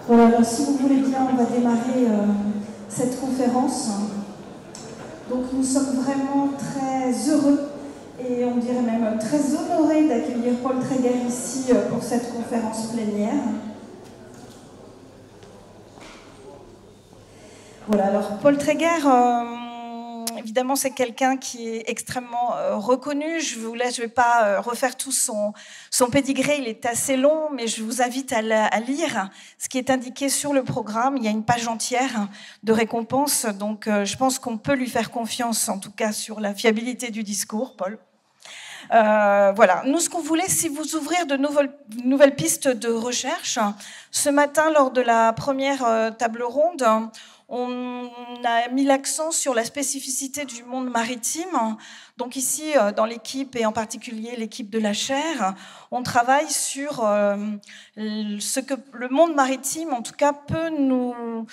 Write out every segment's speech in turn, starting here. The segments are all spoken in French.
Voilà, alors si vous voulez bien, on va démarrer cette conférence. Donc nous sommes vraiment très heureux et on dirait même très honorés d'accueillir Paul Tréguer ici pour cette conférence plénière. Voilà, alors Paul Tréguer, évidemment, c'est quelqu'un qui est extrêmement reconnu. Je ne vais pas refaire tout son pédigré, il est assez long, mais je vous invite à lire ce qui est indiqué sur le programme. Il y a une page entière de récompenses, donc je pense qu'on peut lui faire confiance, en tout cas sur la fiabilité du discours, Paul. Voilà. Nous, ce qu'on voulait, c'est vous ouvrir de nouvelles pistes de recherche. Ce matin, lors de la première table ronde, on a mis l'accent sur la spécificité du monde maritime. Donc ici, dans l'équipe, et en particulier l'équipe de la chaire, on travaille sur ce que le monde maritime, en tout cas, peut nous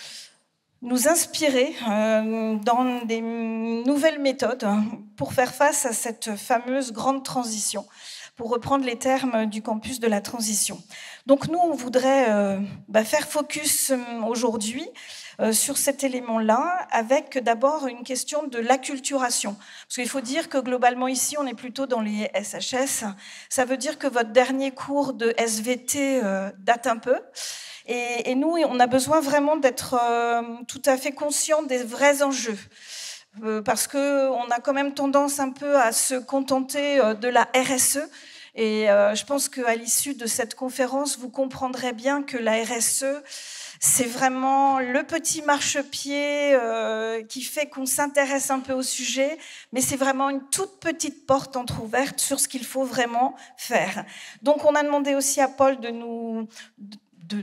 inspirer dans des nouvelles méthodes pour faire face à cette fameuse grande transition, pour reprendre les termes du campus de la transition. Donc nous, on voudrait faire focus aujourd'hui sur cet élément-là, avec d'abord une question de l'acculturation. Parce qu'il faut dire que globalement ici, on est plutôt dans les SHS. Ça veut dire que votre dernier cours de SVT date un peu. Et nous, on a besoin vraiment d'être tout à fait conscients des vrais enjeux. Parce qu'on a quand même tendance un peu à se contenter de la RSE. Et je pense qu'à l'issue de cette conférence, vous comprendrez bien que la RSE, c'est vraiment le petit marchepied qui fait qu'on s'intéresse un peu au sujet, mais c'est vraiment une toute petite porte entrouverte sur ce qu'il faut vraiment faire. Donc on a demandé aussi à Paul de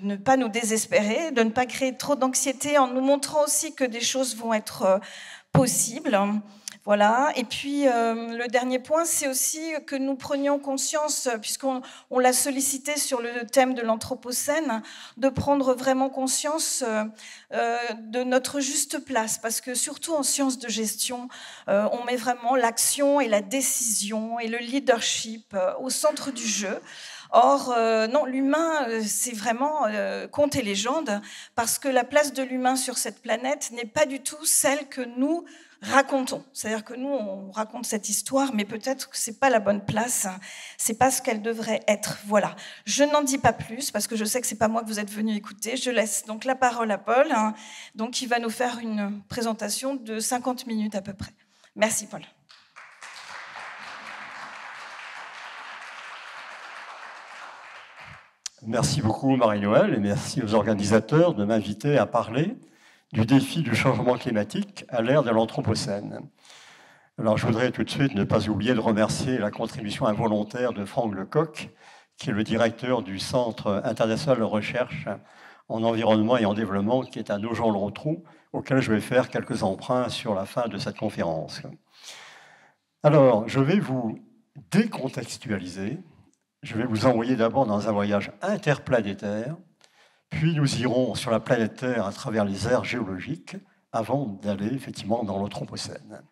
ne pas nous désespérer, de ne pas créer trop d'anxiété en nous montrant aussi que des choses vont être possibles. Voilà. Et puis, le dernier point, c'est aussi que nous prenions conscience, puisqu'on l'a sollicité sur le thème de l'Anthropocène, de prendre vraiment conscience de notre juste place. Parce que surtout en sciences de gestion, on met vraiment l'action et la décision et le leadership au centre du jeu. Or, non, l'humain, c'est vraiment conte et légende, parce que la place de l'humain sur cette planète n'est pas du tout celle que nous racontons. C'est-à-dire que nous, on raconte cette histoire, mais peut-être que c'est pas la bonne place, c'est pas ce qu'elle devrait être. Voilà. Je n'en dis pas plus, parce que je sais que c'est pas moi que vous êtes venu écouter. Je laisse donc la parole à Paul, donc il va nous faire une présentation de 50 minutes à peu près. Merci, Paul. Merci beaucoup Marie-Noëlle et merci aux organisateurs de m'inviter à parler du défi du changement climatique à l'ère de l'Anthropocène. Alors je voudrais tout de suite ne pas oublier de remercier la contribution involontaire de Franck Lecoq, qui est le directeur du Centre international de recherche en environnement et en développement, qui est à Nogent-le-Rotrou, auquel je vais faire quelques emprunts sur la fin de cette conférence. Alors, je vais vous décontextualiser. Je vais vous envoyer d'abord dans un voyage interplanétaire, puis nous irons sur la planète Terre à travers les aires géologiques, avant d'aller effectivement dans l'Anthropocène.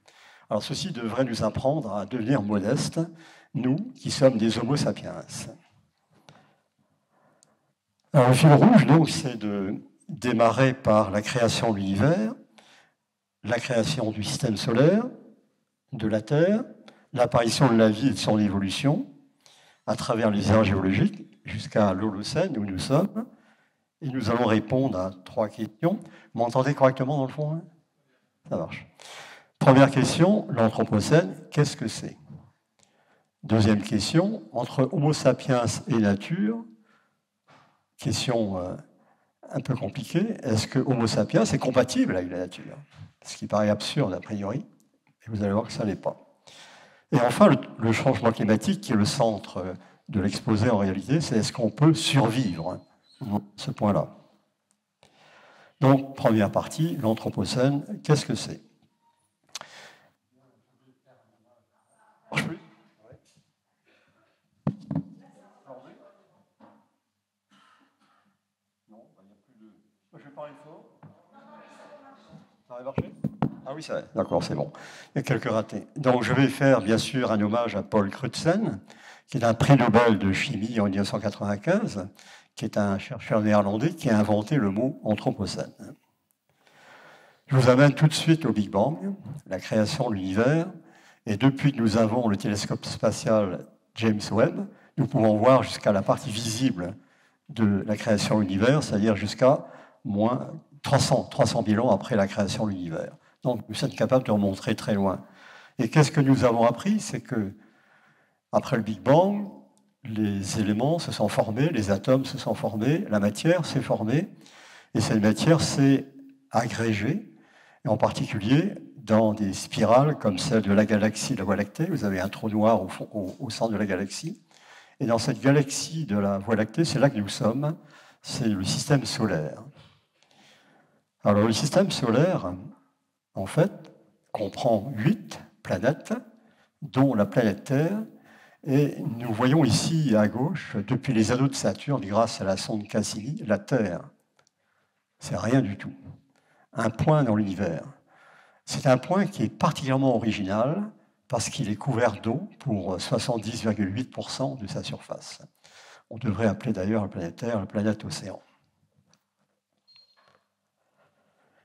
Alors ceci devrait nous apprendre à devenir modestes, nous qui sommes des Homo sapiens. Alors le fil rouge, donc, c'est de démarrer par la création de l'univers, la création du système solaire, de la Terre, l'apparition de la vie et de son évolution, à travers les aires géologiques, jusqu'à l'Holocène, où nous sommes. Et nous allons répondre à 3 questions. Vous m'entendez correctement dans le fond, hein? Ça marche. Première question, l'Anthropocène, qu'est-ce que c'est? Deuxième question, entre Homo sapiens et nature, question un peu compliquée, est-ce que Homo sapiens est compatible avec la nature? Ce qui paraît absurde a priori, et vous allez voir que ça n'est pas. Et enfin, le changement climatique, qui est le centre de l'exposé en réalité, c'est est-ce qu'on peut survivre à ce point-là. Donc, première partie, l'Anthropocène, qu'est-ce que c'est? Je vais parler fort. Ça va marcher? Ah oui, ça va. D'accord, c'est bon. Il y a quelques ratés. Donc, je vais faire, bien sûr, un hommage à Paul Crutzen, qui est un prix Nobel de chimie en 1995, qui est un chercheur néerlandais qui a inventé le mot anthropocène. Je vous amène tout de suite au Big Bang, la création de l'univers, et depuis que nous avons le télescope spatial James Webb, nous pouvons voir jusqu'à la partie visible de la création de l'univers, c'est-à-dire jusqu'à moins 300 000 ans après la création de l'univers. Donc nous sommes capables de remontrer très loin. Et qu'est-ce que nous avons appris? C'est que après le Big Bang, les éléments se sont formés, les atomes se sont formés, la matière s'est formée, et cette matière s'est agrégée, et en particulier dans des spirales comme celle de la galaxie, la Voie lactée. Vous avez un trou noir au centre de la galaxie. Et dans cette galaxie de la Voie lactée, c'est là que nous sommes, c'est le système solaire. Alors le système solaire, en fait, comprend 8 planètes, dont la planète Terre. Et nous voyons ici à gauche, depuis les anneaux de Saturne, grâce à la sonde Cassini, la Terre. C'est rien du tout. Un point dans l'univers. C'est un point qui est particulièrement original parce qu'il est couvert d'eau pour 70,8% de sa surface. On devrait appeler d'ailleurs la planète Terre la planète océan.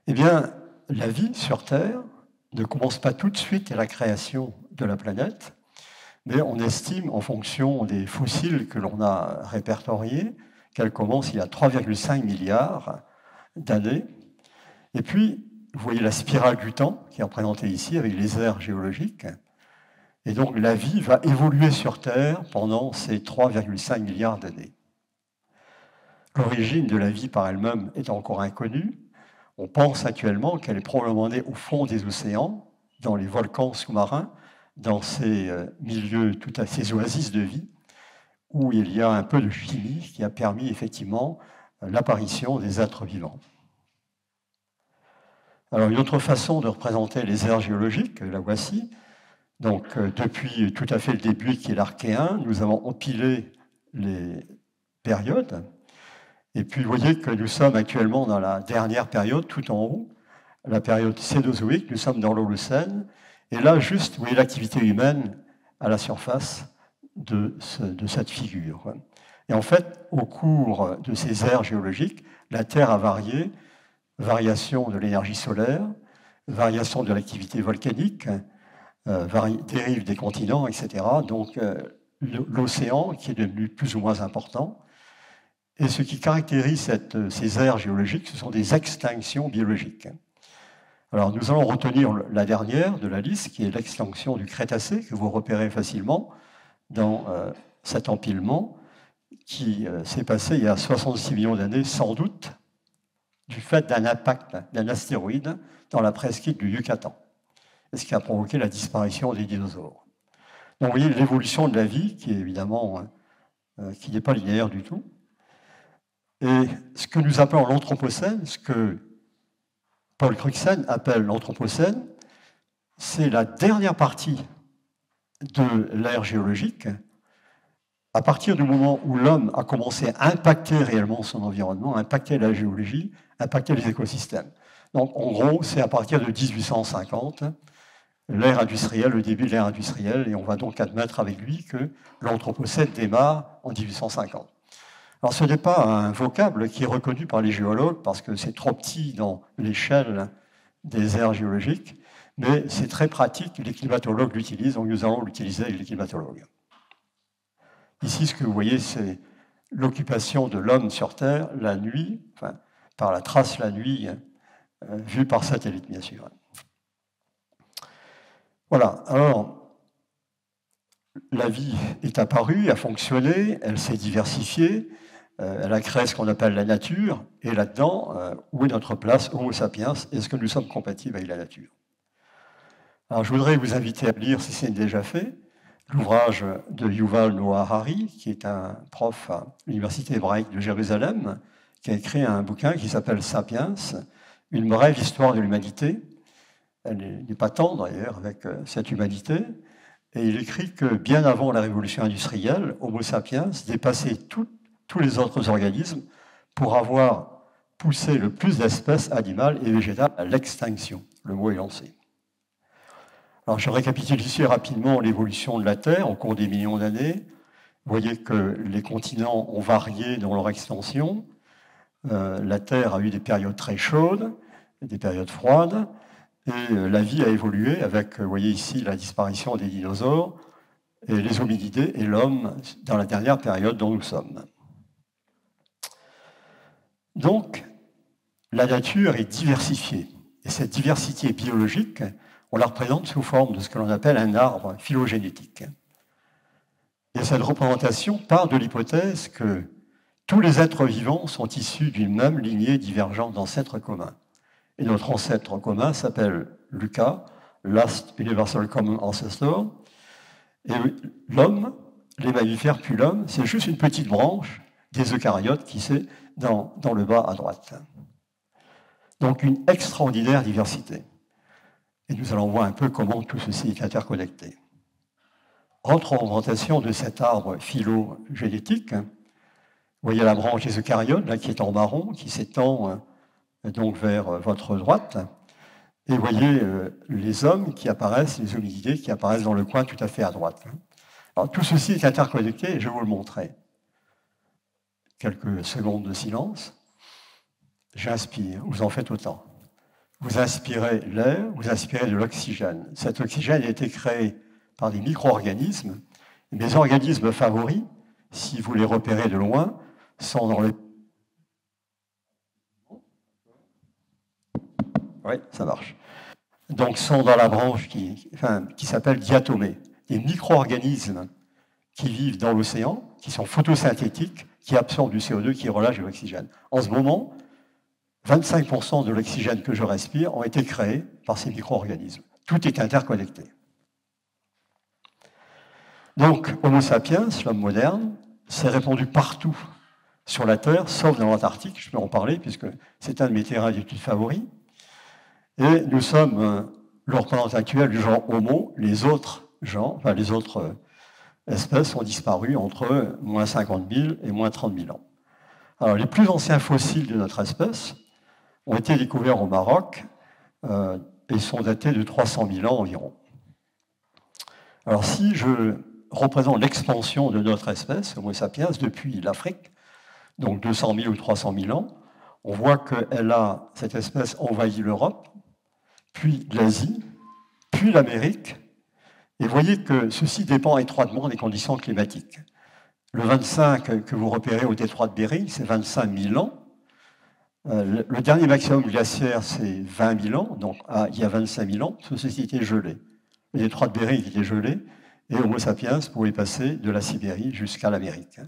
Eh bien, la vie sur Terre ne commence pas tout de suite à la création de la planète, mais on estime, en fonction des fossiles que l'on a répertoriés, qu'elle commence il y a 3,5 milliards d'années. Et puis, vous voyez la spirale du temps qui est représentée ici avec les ères géologiques. Et donc, la vie va évoluer sur Terre pendant ces 3,5 milliards d'années. L'origine de la vie par elle-même est encore inconnue. On pense actuellement qu'elle est probablement née au fond des océans, dans les volcans sous-marins, dans ces milieux, ces oasis de vie, où il y a un peu de chimie qui a permis effectivement l'apparition des êtres vivants. Alors, une autre façon de représenter les ères géologiques, la voici. Donc, depuis tout à fait le début, qui est l'Archéen, nous avons empilé les périodes. Et puis, vous voyez que nous sommes actuellement dans la dernière période, tout en haut, la période cénozoïque, nous sommes dans l'Holocène. Et là, juste, vous voyez l'activité humaine à la surface de cette figure. Et en fait, au cours de ces ères géologiques, la Terre a varié. Variation de l'énergie solaire, variation de l'activité volcanique, dérive des continents, etc. Donc l'océan qui est devenu plus ou moins important. Et ce qui caractérise ces ères géologiques, ce sont des extinctions biologiques. Alors nous allons retenir la dernière de la liste, qui est l'extinction du Crétacé, que vous repérez facilement dans cet empilement, qui s'est passé il y a 66 millions d'années, sans doute, du fait d'un impact d'un astéroïde dans la presqu'île du Yucatan, ce qui a provoqué la disparition des dinosaures. Donc vous voyez l'évolution de la vie, qui est évidemment qui n'est pas linéaire du tout. Et ce que nous appelons l'Anthropocène, ce que Paul Cruikshank appelle l'Anthropocène, c'est la dernière partie de l'ère géologique, à partir du moment où l'homme a commencé à impacter réellement son environnement, à impacter la géologie, impacter les écosystèmes. Donc, en gros, c'est à partir de 1850, l'ère industrielle, le début de l'ère industrielle, et on va donc admettre avec lui que l'Anthropocène démarre en 1850. Alors, ce n'est pas un vocable qui est reconnu par les géologues, parce que c'est trop petit dans l'échelle des aires géologiques, mais c'est très pratique, les climatologues l'utilisent, donc nous allons l'utiliser avec les climatologues. Ici, ce que vous voyez, c'est l'occupation de l'homme sur Terre la nuit, enfin, par la trace la nuit, vue par satellite, bien sûr. Voilà, alors, la vie est apparue, a fonctionné, elle s'est diversifiée, elle a créé ce qu'on appelle la nature, et là-dedans, où est notre place, Homo sapiens, est-ce que nous sommes compatibles avec la nature? Alors, je voudrais vous inviter à lire, si c'est déjà fait, l'ouvrage de Yuval Noah Harari, qui est un prof à l'Université hébraïque de Jérusalem, qui a écrit un bouquin qui s'appelle Sapiens, une brève histoire de l'humanité. Elle n'est pas tendre d'ailleurs avec cette humanité. Et il écrit que bien avant la révolution industrielle, Homo sapiens dépassait tous les autres organismes pour avoir poussé le plus d'espèces animales et végétales à l'extinction. Le mot est lancé. Alors, je récapitule ici rapidement l'évolution de la Terre au cours des millions d'années. Vous voyez que les continents ont varié dans leur extension. La Terre a eu des périodes très chaudes, des périodes froides, et la vie a évolué avec, vous voyez ici, la disparition des dinosaures, et les hominidés et l'homme dans la dernière période dont nous sommes. Donc, la nature est diversifiée. Et cette diversité biologique, on la représente sous forme de ce que l'on appelle un arbre phylogénétique. Et cette représentation part de l'hypothèse que tous les êtres vivants sont issus d'une même lignée divergente d'ancêtres communs. Et notre ancêtre commun s'appelle Luca, Last Universal Common Ancestor. Et l'homme, les mammifères puis l'homme, c'est juste une petite branche des eucaryotes qui c'est dans le bas à droite. Donc une extraordinaire diversité. Et nous allons voir un peu comment tout ceci est interconnecté. Autre représentation de cet arbre phylogénétique, vous voyez la branche des eucaryotes, là, qui est en marron, qui s'étend donc vers votre droite. Et vous voyez les hommes qui apparaissent, les hominidés qui apparaissent dans le coin tout à fait à droite. Alors tout ceci est interconnecté et je vais vous le montrer. Quelques secondes de silence. J'inspire, vous en faites autant. Vous inspirez l'air, vous inspirez de l'oxygène. Cet oxygène a été créé par des micro-organismes. Mes organismes favoris, si vous les repérez de loin, sont dans le... Oui, ça marche. Donc, sont dans la branche qui s'appelle diatomée. Des micro-organismes qui vivent dans l'océan, qui sont photosynthétiques, qui absorbent du CO2, qui relâchent de l'oxygène. En ce moment, 25% de l'oxygène que je respire ont été créés par ces micro-organismes. Tout est interconnecté. Donc, Homo sapiens, l'homme moderne, s'est répandu partout sur la Terre, sauf dans l'Antarctique, je peux en parler, puisque c'est un de mes terrains d'études favoris. Et nous sommes le représentant actuel du genre Homo. Les autres gens, enfin les autres espèces ont disparu entre moins 50 000 et moins 30 000 ans. Alors, les plus anciens fossiles de notre espèce ont été découverts au Maroc et sont datés de 300 000 ans environ. Alors, si je représente l'expansion de notre espèce, Homo sapiens, depuis l'Afrique, donc 200 000 ou 300 000 ans, on voit que cette espèce envahit l'Europe, puis l'Asie, puis l'Amérique. Et vous voyez que ceci dépend étroitement des conditions climatiques. Le 25 que vous repérez au détroit de Bering, c'est 25 000 ans. Le dernier maximum glaciaire, c'est 20 000 ans, donc il y a 25 000 ans, ceci était gelé. Le détroit de Bering était gelé, et Homo sapiens pouvait passer de la Sibérie jusqu'à l'Amérique.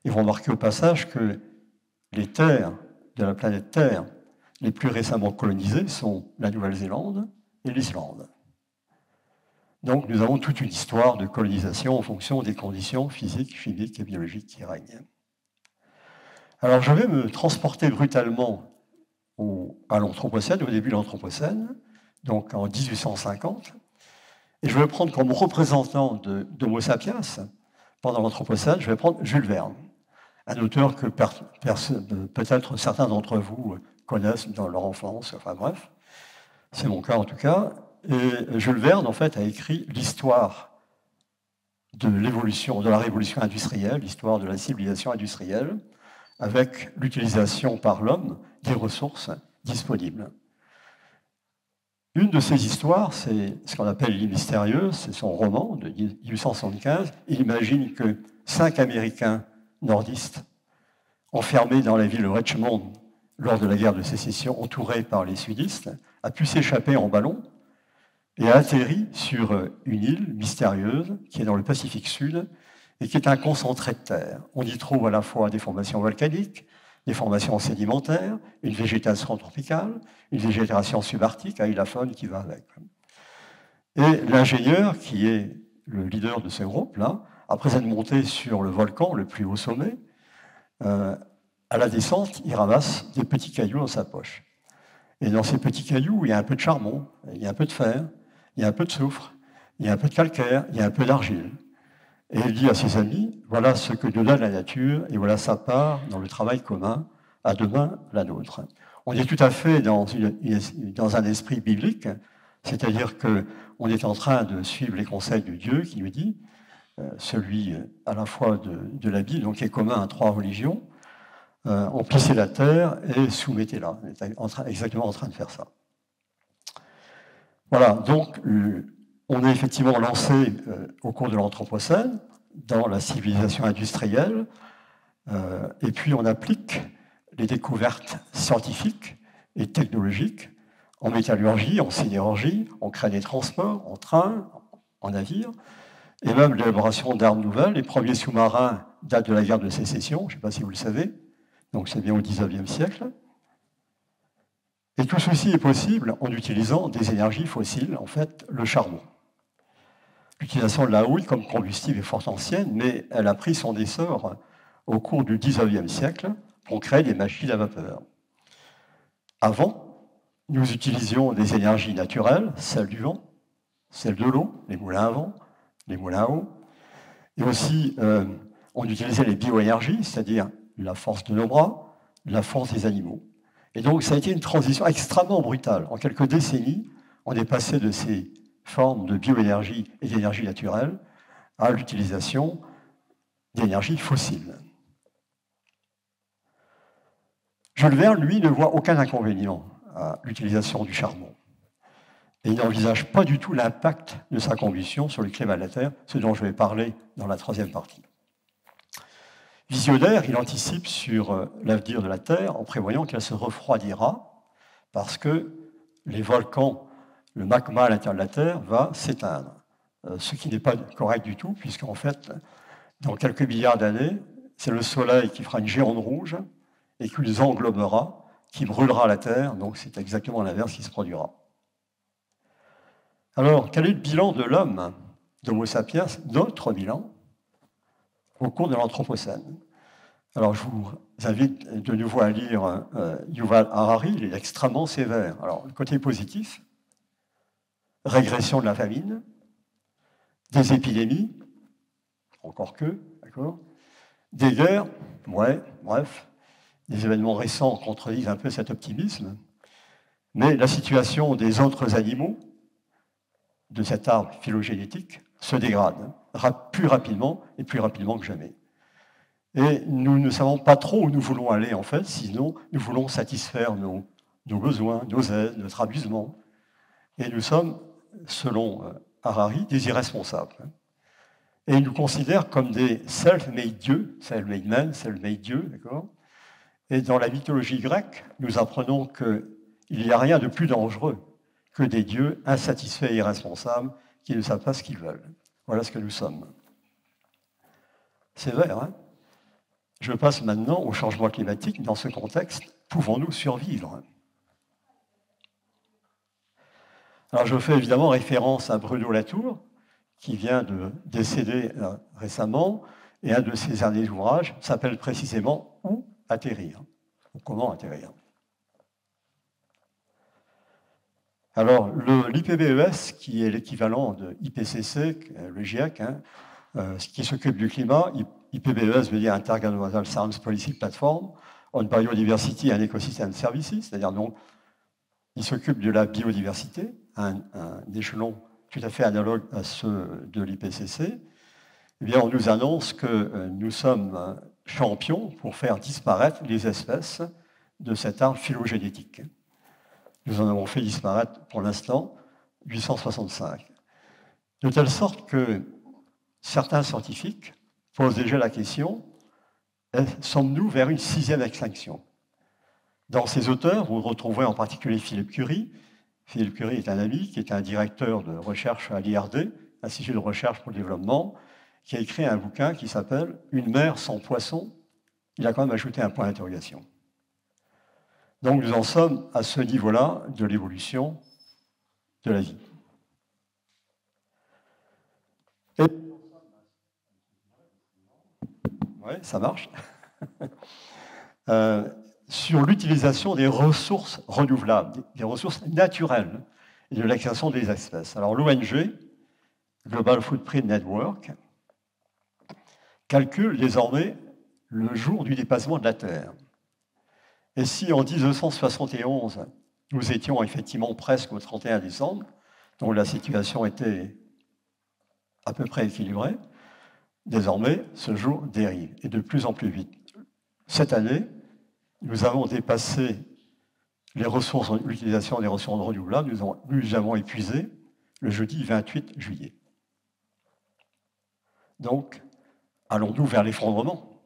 Et vous remarquez au passage que les terres de la planète Terre les plus récemment colonisées sont la Nouvelle-Zélande et l'Islande. Donc nous avons toute une histoire de colonisation en fonction des conditions physiques, chimiques et biologiques qui règnent. Alors je vais me transporter brutalement à l'Anthropocène, au début de l'Anthropocène, donc en 1850, et je vais prendre comme représentant d'Homo sapiens, pendant l'Anthropocène, je vais prendre Jules Verne, un auteur que peut-être certains d'entre vous connaissent dans leur enfance, enfin bref, c'est mon cas en tout cas. Et Jules Verne, en fait, a écrit l'histoire de l'évolution, de la révolution industrielle, l'histoire de la civilisation industrielle, avec l'utilisation par l'homme des ressources disponibles. Une de ces histoires, c'est ce qu'on appelle l'île mystérieuse, c'est son roman de 1875. Il imagine que 5 Américains nordistes, enfermés dans la ville de Richmond lors de la guerre de sécession, entourés par les sudistes, a pu s'échapper en ballon et a atterri sur une île mystérieuse qui est dans le Pacifique Sud et qui est un concentré de terre. On y trouve à la fois des formations volcaniques, des formations sédimentaires, une végétation tropicale, une végétation subarctique avec la faune qui va avec. Et l'ingénieur, qui est le leader de ce groupe-là, après être monté sur le volcan, le plus haut sommet, à la descente, il ramasse des petits cailloux dans sa poche. Et dans ces petits cailloux, il y a un peu de charbon, il y a un peu de fer, il y a un peu de soufre, il y a un peu de calcaire, il y a un peu d'argile. Et il dit à ses amis, voilà ce que nous donne la nature, et voilà sa part dans le travail commun, à demain la nôtre. On est tout à fait dans un esprit biblique, c'est-à-dire qu'on est en train de suivre les conseils de Dieu qui nous dit, celui à la fois de la Bible, donc qui est commun à 3 religions, emplissez la terre et soumettez-la. On est exactement en train de faire ça. Voilà, donc on est effectivement lancé au cours de l'Anthropocène dans la civilisation industrielle, et puis on applique les découvertes scientifiques et technologiques en métallurgie, en sidérurgie, on crée des transports, en train, en navire, et même l'élaboration d'armes nouvelles. Les premiers sous-marins datent de la guerre de Sécession, je ne sais pas si vous le savez, donc c'est bien au XIXe siècle. Et tout ceci est possible en utilisant des énergies fossiles, en fait, le charbon. L'utilisation de la houille comme combustible est fort ancienne, mais elle a pris son essor au cours du XIXe siècle pour créer des machines à vapeur. Avant, nous utilisions des énergies naturelles, celles du vent, celles de l'eau, les moulins à vent, les moulins à eau, et aussi on utilisait les bioénergies, c'est-à-dire la force de nos bras, la force des animaux. Et donc ça a été une transition extrêmement brutale. En quelques décennies, on est passé de ces formes de bioénergie et d'énergie naturelle à l'utilisation d'énergie fossile. Jules Verne, lui, ne voit aucun inconvénient à l'utilisation du charbon. Et il n'envisage pas du tout l'impact de sa combustion sur le climat de la Terre, ce dont je vais parler dans la 3e partie. Visionnaire, il anticipe sur l'avenir de la Terre en prévoyant qu'elle se refroidira parce que les volcans, le magma à l'intérieur de la Terre va s'éteindre. Ce qui n'est pas correct du tout, puisqu'en fait, dans quelques milliards d'années, c'est le Soleil qui fera une géante rouge et qui les englobera, qui brûlera la Terre, donc c'est exactement l'inverse qui se produira. Alors, quel est le bilan de l'homme, d'Homo sapiens, notre bilan, au cours de l'Anthropocène? Alors, je vous invite de nouveau à lire Yuval Harari, il est extrêmement sévère. Alors, le côté positif, régression de la famine, des épidémies, encore que, d'accord, des guerres, ouais, bref, des événements récents contredisent un peu cet optimisme, mais la situation des autres animaux de cet arbre phylogénétique se dégrade plus rapidement et plus rapidement que jamais. Et nous ne savons pas trop où nous voulons aller, en fait, sinon nous voulons satisfaire nos besoins, nos aides, notre abusement. Et nous sommes, selon Harari, des irresponsables. Et il nous considère comme des self-made dieux, self-made men, self-made dieux, d'accord? Et dans la mythologie grecque, nous apprenons qu'il n'y a rien de plus dangereux que des dieux insatisfaits et irresponsables qui ne savent pas ce qu'ils veulent. Voilà ce que nous sommes. C'est vrai, hein? Je passe maintenant au changement climatique. Dans ce contexte, pouvons-nous survivre? Alors je fais évidemment référence à Bruno Latour, qui vient de décéder récemment, et un de ses derniers ouvrages s'appelle précisément « Où atterrir ?» ou « Comment atterrir ?» Alors, l'IPBES, qui est l'équivalent de IPCC, le GIEC, hein, qui s'occupe du climat, IPBES veut dire Intergovernmental Science Policy Platform on Biodiversity and Ecosystem Services, c'est-à-dire donc, il s'occupe de la biodiversité, un échelon tout à fait analogue à ceux de l'IPCC. Eh bien, on nous annonce que nous sommes champions pour faire disparaître les espèces de cet arbre phylogénétique. Nous en avons fait disparaître, pour l'instant, 865. De telle sorte que certains scientifiques posent déjà la question, sommes-nous vers une 6e extinction? Dans ces auteurs, vous retrouverez en particulier Philippe Curie. Philippe Curie est un ami qui est un directeur de recherche à l'IRD, Institut de recherche pour le développement, qui a écrit un bouquin qui s'appelle « Une mer sans poissons ». Il a quand même ajouté un point d'interrogation. Donc nous en sommes à ce niveau-là de l'évolution de la vie. Oui, ça marche. Sur l'utilisation des ressources renouvelables, des ressources naturelles et de l'extinction des espèces. Alors l'ONG, Global Footprint Network, calcule désormais le jour du dépassement de la Terre. Et si en 1971, nous étions effectivement presque au 31 décembre, donc la situation était à peu près équilibrée, désormais, ce jour dérive, et de plus en plus vite. Cette année, nous avons dépassé l'utilisation des ressources renouvelables, nous avons épuisé le jeudi 28 juillet. Donc, allons-nous vers l'effondrement?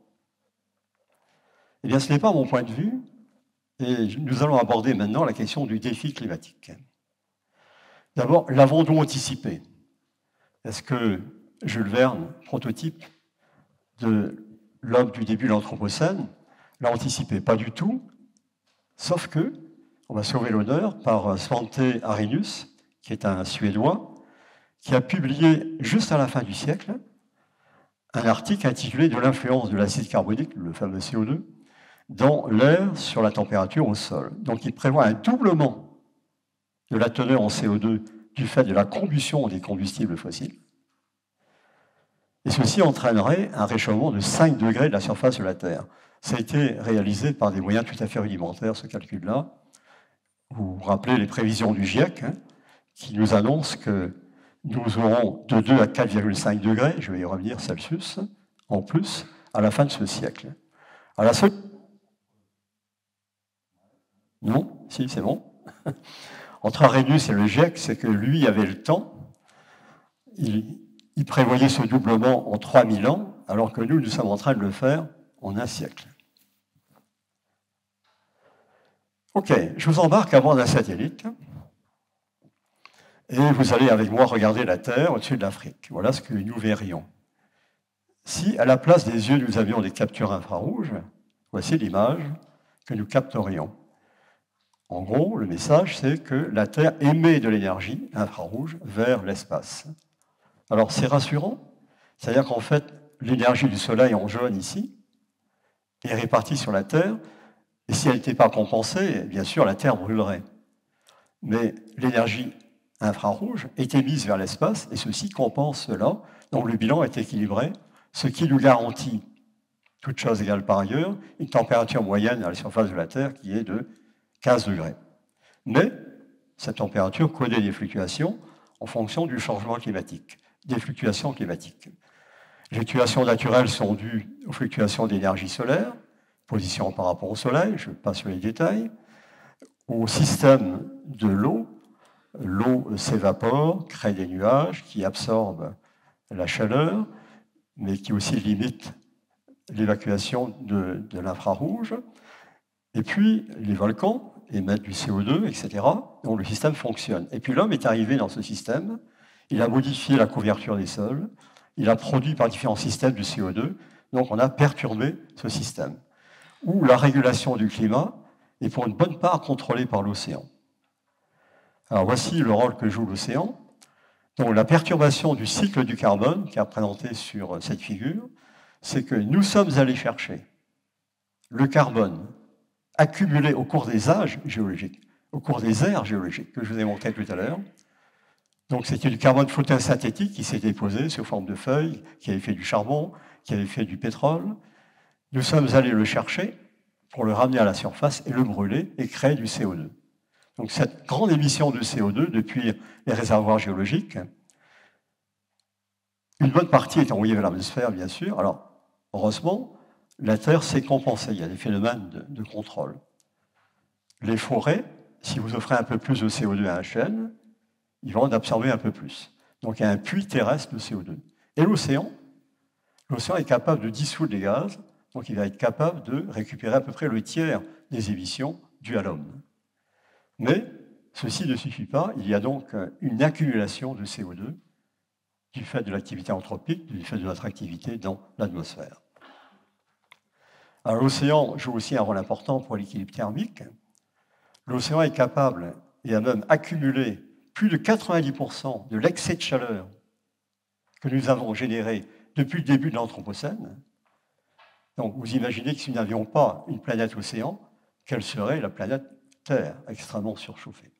Eh bien, ce n'est pas mon point de vue, et nous allons aborder maintenant la question du défi climatique. D'abord, l'avons-nous anticipé? Est-ce que Jules Verne, prototype de l'homme du début de l'Anthropocène, l'a anticipé? Pas du tout, sauf que on va sauver l'honneur par Svante Arrhenius, qui est un Suédois, qui a publié juste à la fin du siècle un article intitulé « De l'influence de l'acide carbonique », le fameux CO2, dans l'air sur la température au sol. Donc il prévoit un doublement de la teneur en CO2 du fait de la combustion des combustibles fossiles. Et ceci entraînerait un réchauffement de 5 degrés de la surface de la Terre. Ça a été réalisé par des moyens tout à fait rudimentaires, ce calcul-là. Vous vous rappelez les prévisions du GIEC, qui nous annoncent que nous aurons de 2 à 4,5 degrés, je vais y revenir, Celsius, en plus, à la fin de ce siècle. À la seule... Non? Si, c'est bon. Entre Arrhenius et le GIEC, c'est que lui avait le temps. Il prévoyait ce doublement en 3000 ans, alors que nous sommes en train de le faire en un siècle. Ok, je vous embarque à bord d'un satellite et vous allez avec moi regarder la Terre au-dessus de l'Afrique. Voilà ce que nous verrions. Si à la place des yeux nous avions des capteurs infrarouges, voici l'image que nous capterions. En gros, le message, c'est que la Terre émet de l'énergie infrarouge vers l'espace. Alors c'est rassurant, c'est-à-dire qu'en fait, l'énergie du Soleil en jaune ici est répartie sur la Terre. Et si elle n'était pas compensée, bien sûr, la Terre brûlerait. Mais l'énergie infrarouge est émise vers l'espace, et ceci compense cela. Donc le bilan est équilibré, ce qui nous garantit, toutes choses égales par ailleurs, une température moyenne à la surface de la Terre qui est de 15 degrés. Mais cette température connaît des fluctuations en fonction du changement climatique, des fluctuations climatiques. Les fluctuations naturelles sont dues aux fluctuations d'énergie solaire, position par rapport au Soleil, je ne vais pas sur les détails, au système de l'eau. L'eau s'évapore, crée des nuages qui absorbent la chaleur, mais qui aussi limitent l'évacuation de l'infrarouge. Et puis, les volcans émettent du CO2, etc. Donc le système fonctionne. Et puis l'homme est arrivé dans ce système, il a modifié la couverture des sols, il a produit par différents systèmes du CO2, donc on a perturbé ce système, où la régulation du climat est pour une bonne part contrôlée par l'océan. Alors voici le rôle que joue l'océan. Donc la perturbation du cycle du carbone, qui est représenté sur cette figure, c'est que nous sommes allés chercher le carbone accumulé au cours des âges géologiques, au cours des ères géologiques que je vous ai montré tout à l'heure. Donc c'était du carbone photosynthétique qui s'est déposé sous forme de feuilles, qui avait fait du charbon, qui avait fait du pétrole. Nous sommes allés le chercher pour le ramener à la surface et le brûler et créer du CO2. Donc cette grande émission de CO2 depuis les réservoirs géologiques, une bonne partie est envoyée vers l'atmosphère, bien sûr. Alors, heureusement, la Terre s'est compensée. Il y a des phénomènes de contrôle. Les forêts, si vous offrez un peu plus de CO2 à un chêne, ils vont en absorber un peu plus. Donc il y a un puits terrestre de CO2. Et l'océan est capable de dissoudre les gaz, donc il va être capable de récupérer à peu près le tiers des émissions dues à l'homme. Mais ceci ne suffit pas, il y a donc une accumulation de CO2 du fait de l'activité anthropique, du fait de notre activité dans l'atmosphère. Alors l'océan joue aussi un rôle important pour l'équilibre thermique. L'océan est capable et a même accumulé plus de 90% de l'excès de chaleur que nous avons généré depuis le début de l'Anthropocène. Donc vous imaginez que si nous n'avions pas une planète océan, quelle serait la planète Terre, extrêmement surchauffée.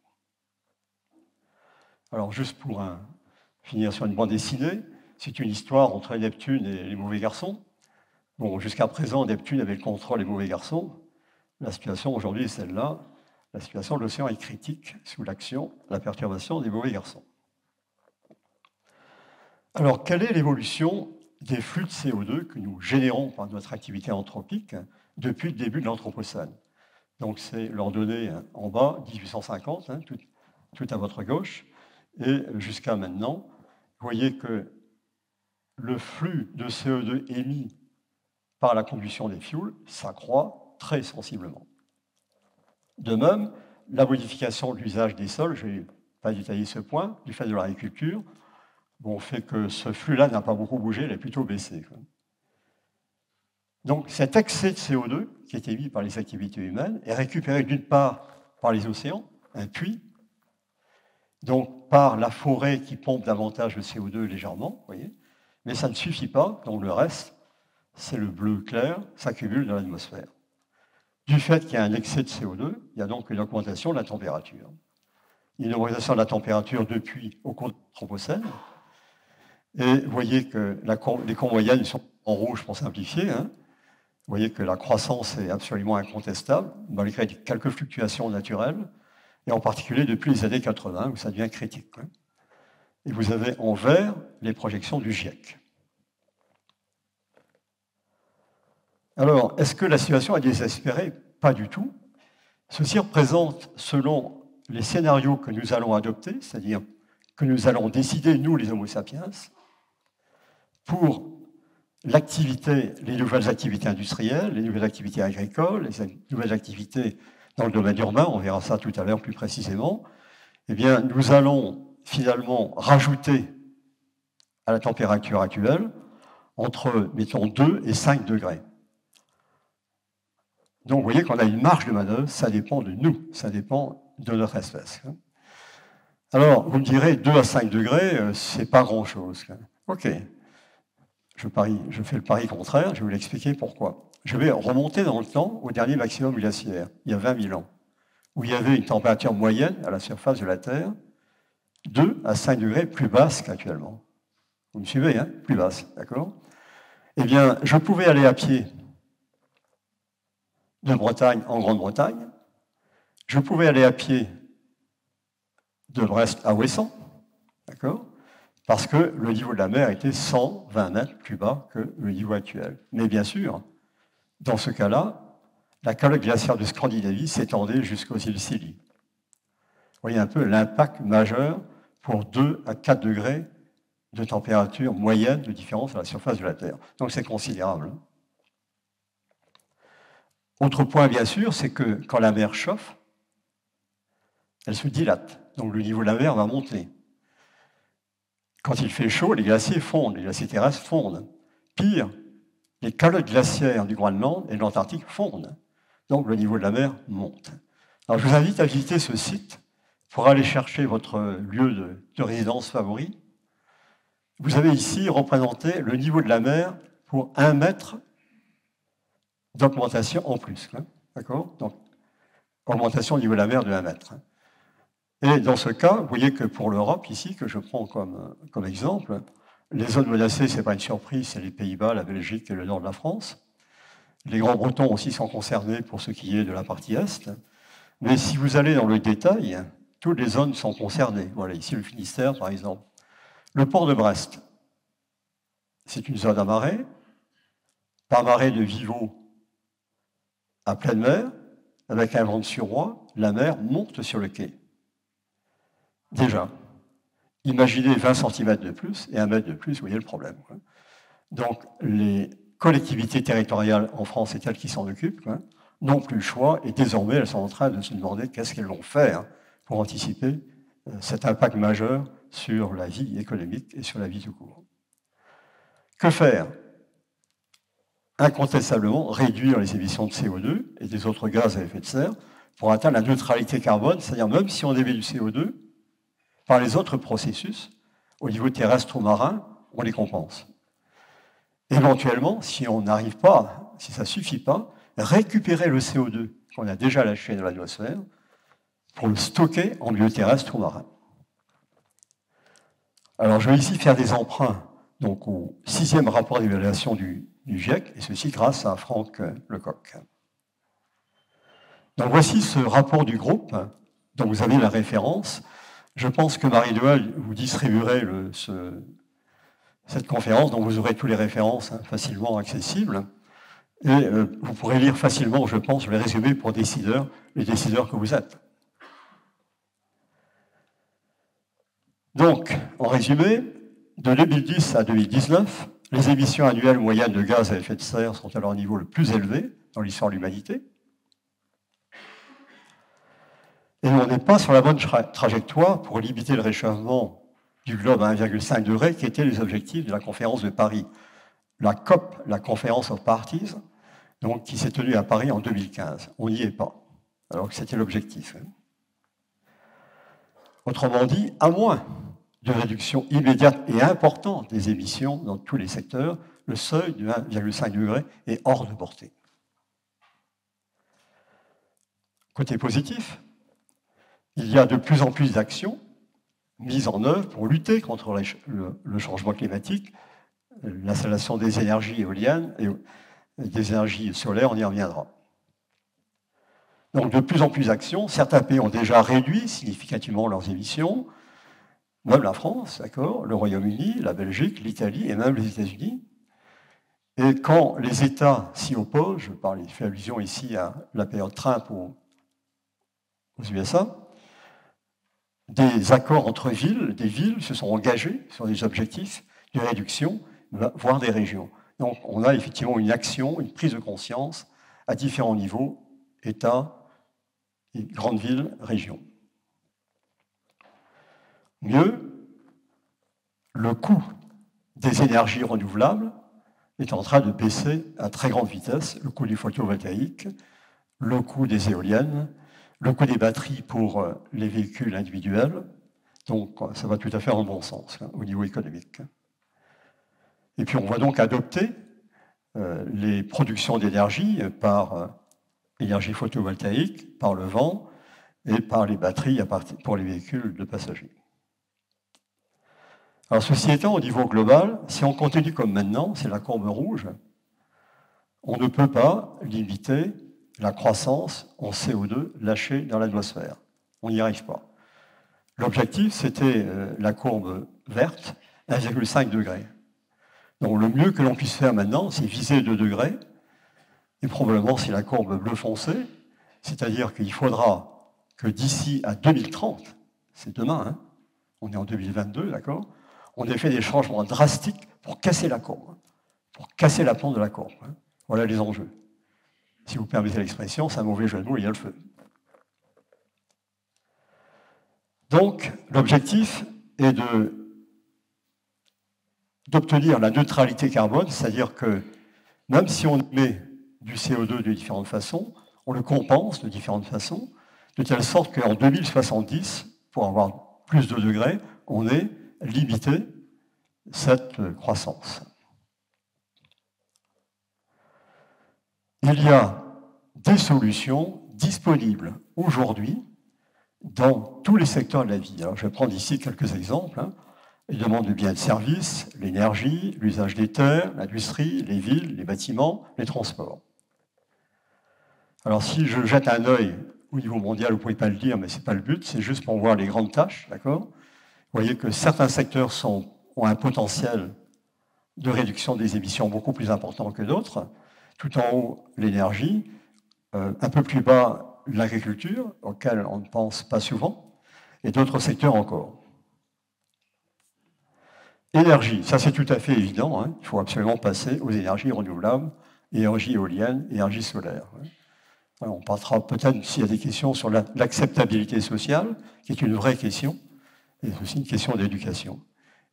Alors juste pour finir sur une bande dessinée, c'est une histoire entre Neptune et les mauvais garçons. Bon, jusqu'à présent, Neptune avait le contrôle des mauvais garçons. La situation aujourd'hui est celle-là. La situation de l'océan est critique sous l'action, la perturbation des mauvais garçons. Alors, quelle est l'évolution des flux de CO2 que nous générons par notre activité anthropique depuis le début de l'Anthropocène. Donc c'est l'ordonnée en bas, 1850, hein, tout à votre gauche, et jusqu'à maintenant, vous voyez que le flux de CO2 émis par la combustion des fuels s'accroît très sensiblement. De même, la modification de l'usage des sols, je n'ai pas détaillé ce point, du fait de l'agriculture, bon, fait que ce flux-là n'a pas beaucoup bougé, il a plutôt baissé. Donc cet excès de CO2 qui est émis par les activités humaines est récupéré d'une part par les océans, un puits, donc par la forêt qui pompe davantage le CO2 légèrement, vous voyez, mais ça ne suffit pas, donc le reste, c'est le bleu clair, s'accumule dans l'atmosphère. Du fait qu'il y a un excès de CO2, il y a donc une augmentation de la température. Il y a une augmentation de la température depuis au cours de l'Anthropocène, et vous voyez que les courbes moyennes sont en rouge pour simplifier, hein. Vous voyez que la croissance est absolument incontestable, malgré quelques fluctuations naturelles, et en particulier depuis les années 80, où ça devient critique. Et vous avez en vert les projections du GIEC. Alors, est-ce que la situation est désespérée? Pas du tout. Ceci représente, selon les scénarios que nous allons adopter, c'est-à-dire que nous allons décider, nous, les Homo sapiens, pour les nouvelles activités industrielles, les nouvelles activités agricoles, les nouvelles activités dans le domaine urbain, on verra ça tout à l'heure plus précisément, eh bien, nous allons finalement rajouter à la température actuelle entre, mettons, 2 et 5 degrés. Donc, vous voyez qu'on a une marge de manœuvre, ça dépend de nous, ça dépend de notre espèce. Alors, vous me direz, 2 à 5 degrés, c'est pas grand-chose. OK. Je fais le pari contraire, je vais vous l'expliquer pourquoi. Je vais remonter dans le temps au dernier maximum glaciaire, il y a 20 000 ans, où il y avait une température moyenne à la surface de la Terre 2 à 5 degrés plus basse qu'actuellement. Vous me suivez, hein? Plus basse, d'accord? Eh bien, je pouvais aller à pied de Bretagne en Grande-Bretagne, je pouvais aller à pied de Brest à Ouessant, d'accord? Parce que le niveau de la mer était 120 mètres plus bas que le niveau actuel. Mais bien sûr, dans ce cas-là, la calotte glaciaire de Scandinavie s'étendait jusqu'aux îles Scilly. Vous voyez un peu l'impact majeur pour 2 à 4 degrés de température moyenne de différence à la surface de la Terre. Donc c'est considérable. Autre point, bien sûr, c'est que quand la mer chauffe, elle se dilate. Donc le niveau de la mer va monter. Quand il fait chaud, les glaciers fondent, les glaciers terrestres fondent. Pire, les calottes glaciaires du Groenland et de l'Antarctique fondent. Donc le niveau de la mer monte. Alors je vous invite à visiter ce site pour aller chercher votre lieu de résidence favori. Vous avez ici représenté le niveau de la mer pour 1 mètre d'augmentation en plus. D'accord? Donc, augmentation au niveau de la mer de 1 mètre. Et dans ce cas, vous voyez que pour l'Europe, ici, que je prends comme exemple, les zones menacées, ce n'est pas une surprise, c'est les Pays-Bas, la Belgique et le nord de la France. Les Grands-Bretons aussi sont concernés pour ce qui est de la partie Est. Mais si vous allez dans le détail, toutes les zones sont concernées. Voilà, ici le Finistère, par exemple. Le port de Brest, c'est une zone à marée, par marée de Viveau à pleine mer, avec un vent de suroît, la mer monte sur le quai. Déjà, imaginez 20 cm de plus et 1 mètre de plus, vous voyez le problème. Donc, les collectivités territoriales en France et telles qui s'en occupent n'ont plus le choix et désormais elles sont en train de se demander qu'est-ce qu'elles vont faire pour anticiper cet impact majeur sur la vie économique et sur la vie tout court. Que faire? Incontestablement, réduire les émissions de CO2 et des autres gaz à effet de serre pour atteindre la neutralité carbone, c'est-à-dire même si on émet du CO2, par les autres processus, au niveau terrestre ou marin, on les compense. Éventuellement, si on n'arrive pas, si ça ne suffit pas, récupérer le CO2 qu'on a déjà lâché dans l'atmosphère pour le stocker en milieu terrestre ou marin. Alors, je vais ici faire des emprunts donc, au 6e rapport d'évaluation du GIEC, et ceci grâce à Franck Lecoq. Donc, voici ce rapport du groupe, dont vous avez la référence. Je pense que Marie-Noël vous distribuerait cette conférence dont vous aurez toutes les références facilement accessibles. Et vous pourrez lire facilement, je pense, les résumés pour les décideurs que vous êtes. Donc, en résumé, de 2010 à 2019, les émissions annuelles moyennes de gaz à effet de serre sont à leur niveau le plus élevé dans l'histoire de l'humanité. Et on n'est pas sur la bonne trajectoire pour limiter le réchauffement du globe à 1,5 degré, qui étaient les objectifs de la conférence de Paris. La COP, la Conference of Parties, donc, qui s'est tenue à Paris en 2015. On n'y est pas, alors que c'était l'objectif. Autrement dit, à moins de réduction immédiate et importante des émissions dans tous les secteurs, le seuil de 1,5 degré est hors de portée. Côté positif, il y a de plus en plus d'actions mises en œuvre pour lutter contre le changement climatique, l'installation des énergies éoliennes et des énergies solaires, on y reviendra. Donc de plus en plus d'actions, certains pays ont déjà réduit significativement leurs émissions, même la France, d'accord, le Royaume-Uni, la Belgique, l'Italie et même les États-Unis. Et quand les États s'y opposent, je fais allusion ici à la période Trump aux USA, des accords entre villes, des villes se sont engagées sur des objectifs de réduction, voire des régions. Donc on a effectivement une action, une prise de conscience à différents niveaux, États, grandes villes, régions. Mieux, le coût des énergies renouvelables est en train de baisser à très grande vitesse, le coût du photovoltaïque, le coût des éoliennes, le coût des batteries pour les véhicules individuels. Donc ça va tout à fait en bon sens au niveau économique. Et puis on va donc adopter les productions d'énergie par énergie photovoltaïque, par le vent et par les batteries pour les véhicules de passagers. Alors ceci étant, au niveau global, si on continue comme maintenant, c'est la courbe rouge, on ne peut pas limiter la croissance en CO2 lâchée dans l'atmosphère. On n'y arrive pas. L'objectif, c'était la courbe verte, 1,5 degré. Donc le mieux que l'on puisse faire maintenant, c'est viser 2 degrés, et probablement c'est la courbe bleu foncé, c'est-à-dire qu'il faudra que d'ici à 2030, c'est demain, hein, on est en 2022, d'accord, on ait fait des changements drastiques pour casser la courbe, pour casser la pente de la courbe. Hein. Voilà les enjeux. Si vous permettez l'expression, c'est un mauvais jeu de mots, il y a le feu. Donc, l'objectif est d'obtenir la neutralité carbone, c'est-à-dire que même si on émet du CO2 de différentes façons, on le compense de différentes façons, de telle sorte qu'en 2070, pour avoir plus de degrés, on ait limité cette croissance. Il y a des solutions disponibles aujourd'hui dans tous les secteurs de la vie. Alors, je vais prendre ici quelques exemples. Hein. Les demandes de biens et de services, l'énergie, l'usage des terres, l'industrie, les villes, les bâtiments, les transports. Alors, si je jette un œil au niveau mondial, vous ne pouvez pas le dire, mais ce n'est pas le but, c'est juste pour voir les grandes tâches, d'accord ? Vous voyez que certains secteurs ont un potentiel de réduction des émissions beaucoup plus important que d'autres. Tout en haut, l'énergie, un peu plus bas, l'agriculture, auquel on ne pense pas souvent, et d'autres secteurs encore. Énergie, ça c'est tout à fait évident, hein. Il faut absolument passer aux énergies renouvelables, énergie éolienne, énergie solaire. Alors, on passera peut-être, s'il y a des questions, sur l'acceptabilité sociale, qui est une vraie question, et aussi une question d'éducation.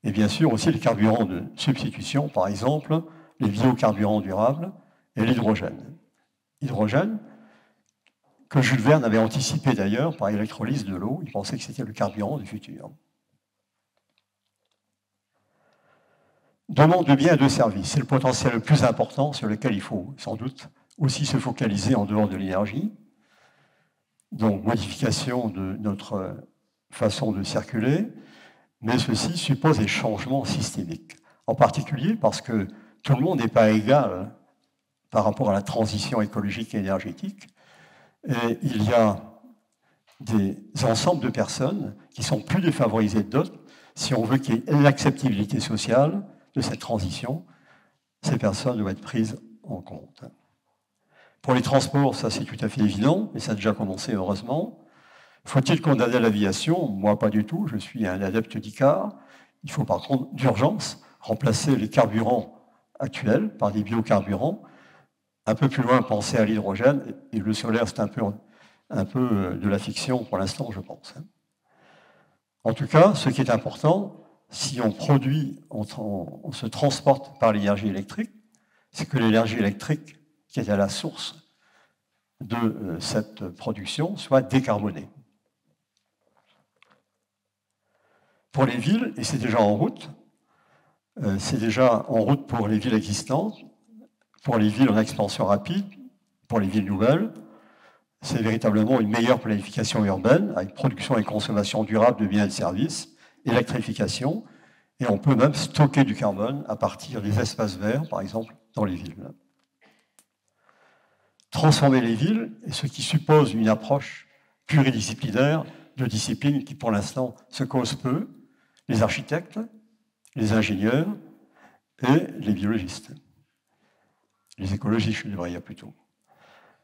Et bien sûr aussi les carburants de substitution, par exemple, les biocarburants durables et l'hydrogène. Hydrogène, que Jules Verne avait anticipé d'ailleurs par électrolyse de l'eau, il pensait que c'était le carburant du futur. Demande de biens et de services, c'est le potentiel le plus important sur lequel il faut sans doute aussi se focaliser en dehors de l'énergie. Donc modification de notre façon de circuler, mais ceci suppose des changements systémiques. En particulier parce que tout le monde n'est pas égal par rapport à la transition écologique et énergétique. Et il y a des ensembles de personnes qui sont plus défavorisées que d'autres si on veut qu'il y ait l'acceptabilité sociale de cette transition, ces personnes doivent être prises en compte. Pour les transports, ça c'est tout à fait évident, et ça a déjà commencé heureusement. Faut-il condamner l'aviation? Moi, pas du tout, je suis un adepte d'ICAR. Il faut par contre, d'urgence, remplacer les carburants actuels par des biocarburants. Un peu plus loin, penser à l'hydrogène, et le solaire, c'est un peu de la fiction pour l'instant, je pense. En tout cas, ce qui est important, si on produit, on se transporte par l'énergie électrique, c'est que l'énergie électrique qui est à la source de cette production soit décarbonée. Pour les villes, et c'est déjà en route pour les villes existantes, pour les villes en expansion rapide, pour les villes nouvelles, c'est véritablement une meilleure planification urbaine avec production et consommation durable de biens et de services, électrification, et on peut même stocker du carbone à partir des espaces verts, par exemple, dans les villes. Transformer les villes, et ce qui suppose une approche pluridisciplinaire de disciplines qui, pour l'instant, se causent peu, les architectes, les ingénieurs et les biologistes. Les écologistes, je devrais dire plutôt.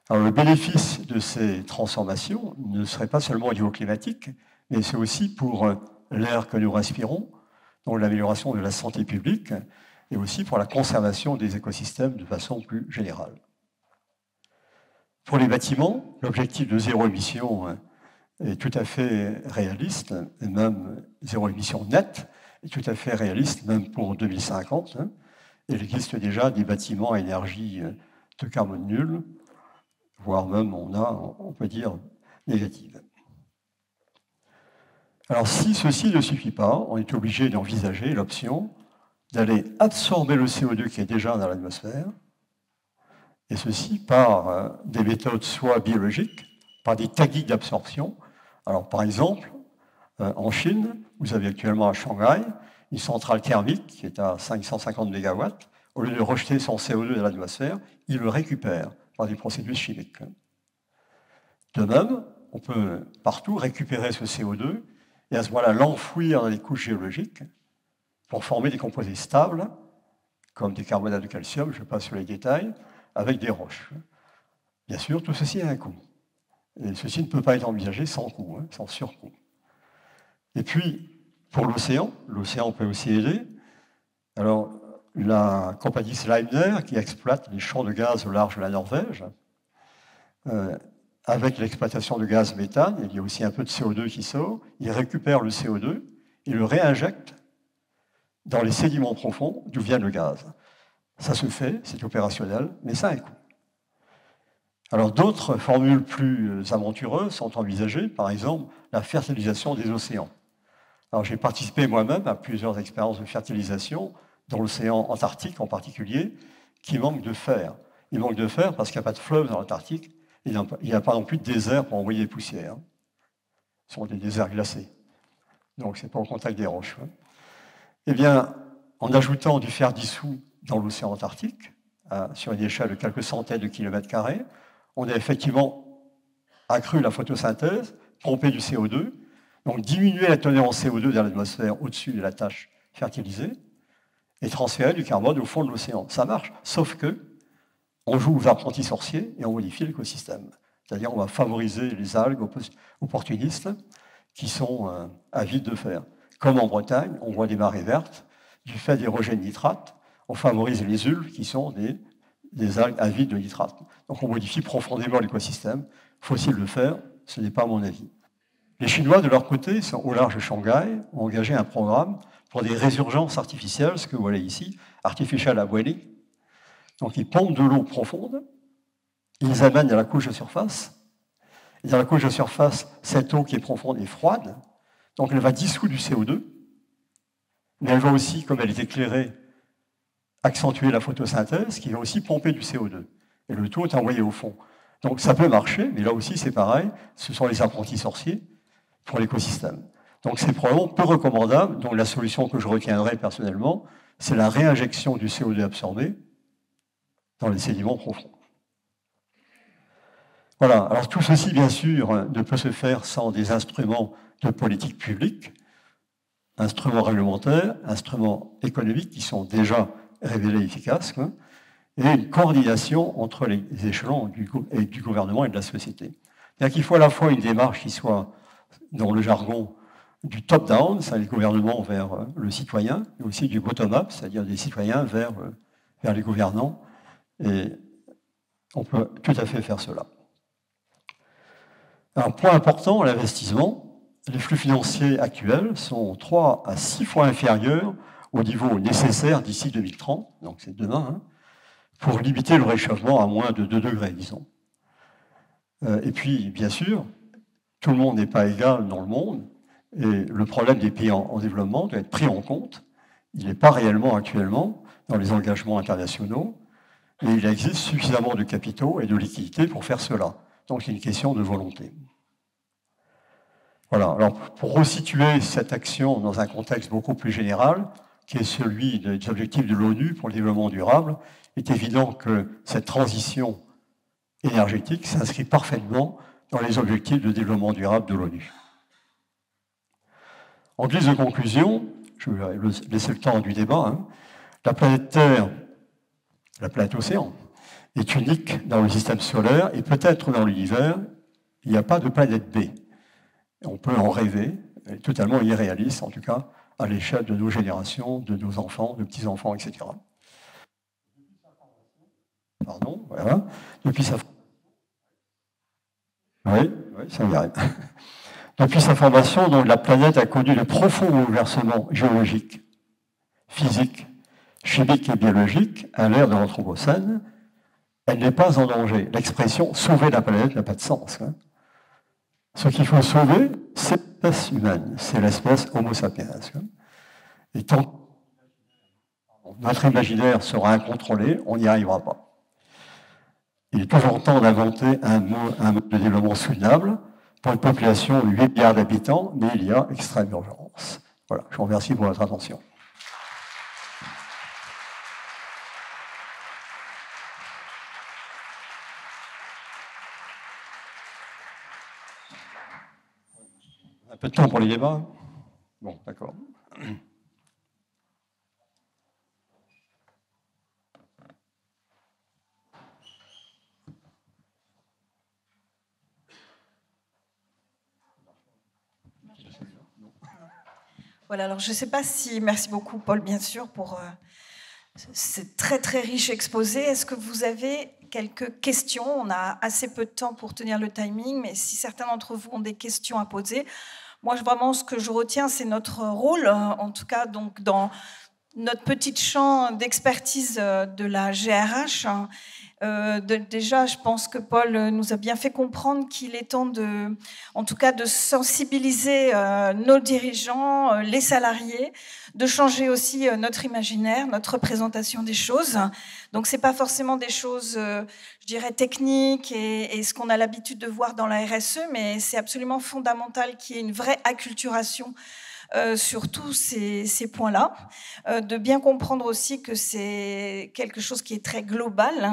Alors, le bénéfice de ces transformations ne serait pas seulement au niveau climatique, mais c'est aussi pour l'air que nous respirons, donc l'amélioration de la santé publique, et aussi pour la conservation des écosystèmes de façon plus générale. Pour les bâtiments, l'objectif de zéro émission est tout à fait réaliste, et même zéro émission nette est tout à fait réaliste, même pour 2050. Il existe déjà des bâtiments à énergie de carbone nul, voire même on peut dire, négative. Alors si ceci ne suffit pas, on est obligé d'envisager l'option d'aller absorber le CO2 qui est déjà dans l'atmosphère, et ceci par des méthodes soit biologiques, par des techniques d'absorption. Alors par exemple, en Chine, vous avez actuellement à Shanghai une centrale thermique qui est à 550 MW. Au lieu de rejeter son CO2 dans l'atmosphère, il le récupère par des procédures chimiques. De même, on peut partout récupérer ce CO2 et à ce moment-là l'enfouir dans les couches géologiques pour former des composés stables, comme des carbonates de calcium, je passe sur les détails, avec des roches. Bien sûr, tout ceci a un coût. Et ceci ne peut pas être envisagé sans coût, sans surcoût. Et puis, pour l'océan peut aussi aider. Alors, la compagnie Sleipner, qui exploite les champs de gaz au large de la Norvège, avec l'exploitation de gaz méthane, il y a aussi un peu de CO2 qui sort, il récupère le CO2 et le réinjecte dans les sédiments profonds d'où vient le gaz. Ça se fait, c'est opérationnel, mais ça a un coût. Alors d'autres formules plus aventureuses sont envisagées, par exemple la fertilisation des océans. Alors j'ai participé moi-même à plusieurs expériences de fertilisation dans l'océan Antarctique en particulier, qui manque de fer. Il manque de fer parce qu'il n'y a pas de fleuve dans l'Antarctique, il n'y a pas non plus de désert pour envoyer des poussières. Ce sont des déserts glacés. Donc ce n'est pas au contact des roches. Eh bien, en ajoutant du fer dissous dans l'océan Antarctique, sur une échelle de quelques centaines de kilomètres carrés, on a effectivement accru la photosynthèse, pompé du CO2, donc diminué la teneur en CO2 dans l'atmosphère au-dessus de la tâche fertilisée, et transférer du carbone au fond de l'océan. Ça marche, sauf que on joue aux apprentis sorciers et on modifie l'écosystème. C'est-à-dire on va favoriser les algues opportunistes qui sont avides de fer. Comme en Bretagne, on voit des marées vertes, du fait des rejets de nitrates, on favorise les ulves qui sont des algues avides de nitrates. Donc on modifie profondément l'écosystème. Faut-il le faire? Ce n'est pas mon avis. Les Chinois, de leur côté, au large de Shanghai, ont engagé un programme pour des résurgences artificielles, ce que vous voyez ici, artificial upwelling. Donc ils pompent de l'eau profonde, ils les amènent à la couche de surface, et dans la couche de surface, cette eau qui est profonde est froide, donc elle va dissoudre du CO2, mais elle va aussi, comme elle est éclairée, accentuer la photosynthèse, qui va aussi pomper du CO2. Et le tout est envoyé au fond. Donc ça peut marcher, mais là aussi c'est pareil, ce sont les apprentis sorciers pour l'écosystème. Donc c'est probablement peu recommandable, donc la solution que je retiendrai personnellement, c'est la réinjection du CO2 absorbé dans les sédiments profonds. Voilà, alors tout ceci, bien sûr, ne peut se faire sans des instruments de politique publique. instruments réglementaires, instruments économiques qui sont déjà révélés efficaces, quoi, et une coordination entre les échelons du gouvernement et de la société. C'est-à-dire qu'il faut à la fois une démarche qui soit, dans le jargon, du top-down, c'est-à-dire le gouvernement vers le citoyen, et aussi du bottom-up, c'est-à-dire des citoyens vers les gouvernants. Et on peut tout à fait faire cela. Un point important, l'investissement. Les flux financiers actuels sont 3 à 6 fois inférieurs au niveau nécessaire d'ici 2030, donc c'est demain, hein, pour limiter le réchauffement à moins de 2 degrés, disons. Et puis, bien sûr, tout le monde n'est pas égal dans le monde, et le problème des pays en développement doit être pris en compte. Il n'est pas réellement actuellement dans les engagements internationaux, et il existe suffisamment de capitaux et de liquidités pour faire cela. Donc c'est une question de volonté. Voilà. Alors, pour resituer cette action dans un contexte beaucoup plus général, qui est celui des objectifs de l'ONU pour le développement durable, il est évident que cette transition énergétique s'inscrit parfaitement dans les objectifs de développement durable de l'ONU. En guise de conclusion, je vais laisser le temps du débat, hein, la planète Terre, la planète Océan, est unique dans le système solaire et peut-être dans l'univers, il n'y a pas de planète B. On peut en rêver, elle est totalement irréaliste, en tout cas, à l'échelle de nos générations, de nos enfants, de petits-enfants, etc. Pardon, voilà. Depuis sa... Oui, ça y arrive. Depuis sa formation, donc, la planète a connu de profonds bouleversements géologiques, physiques, chimiques et biologiques à l'ère de l'Anthropocène. Elle n'est pas en danger. L'expression « sauver la planète » n'a pas de sens. Hein. Ce qu'il faut sauver, c'est l'espèce humaine, c'est l'espèce Homo sapiens. Hein. Et tant que notre imaginaire sera incontrôlé, on n'y arrivera pas. Il est toujours temps d'inventer un mode de développement soutenable pour une population de 8 milliards d'habitants, mais il y a extrême urgence. Voilà, je vous remercie pour votre attention. Un peu de temps pour les débats? Bon, d'accord. Voilà, alors je ne sais pas si... Merci beaucoup, Paul, bien sûr, pour ce très, très riche exposé. Est-ce que vous avez quelques questions? On a assez peu de temps pour tenir le timing, mais si certains d'entre vous ont des questions à poser, moi, vraiment, ce que je retiens, c'est notre rôle, en tout cas, donc, dans notre petit champ d'expertise de la GRH. Déjà, je pense que Paul nous a bien fait comprendre qu'il est temps en tout cas, de sensibiliser nos dirigeants, les salariés, de changer aussi notre imaginaire, notre représentation des choses. Donc, c'est pas forcément des choses, je dirais, techniques et ce qu'on a l'habitude de voir dans la RSE, mais c'est absolument fondamental qu'il y ait une vraie acculturation sur tous ces points-là, de bien comprendre aussi que c'est quelque chose qui est très global.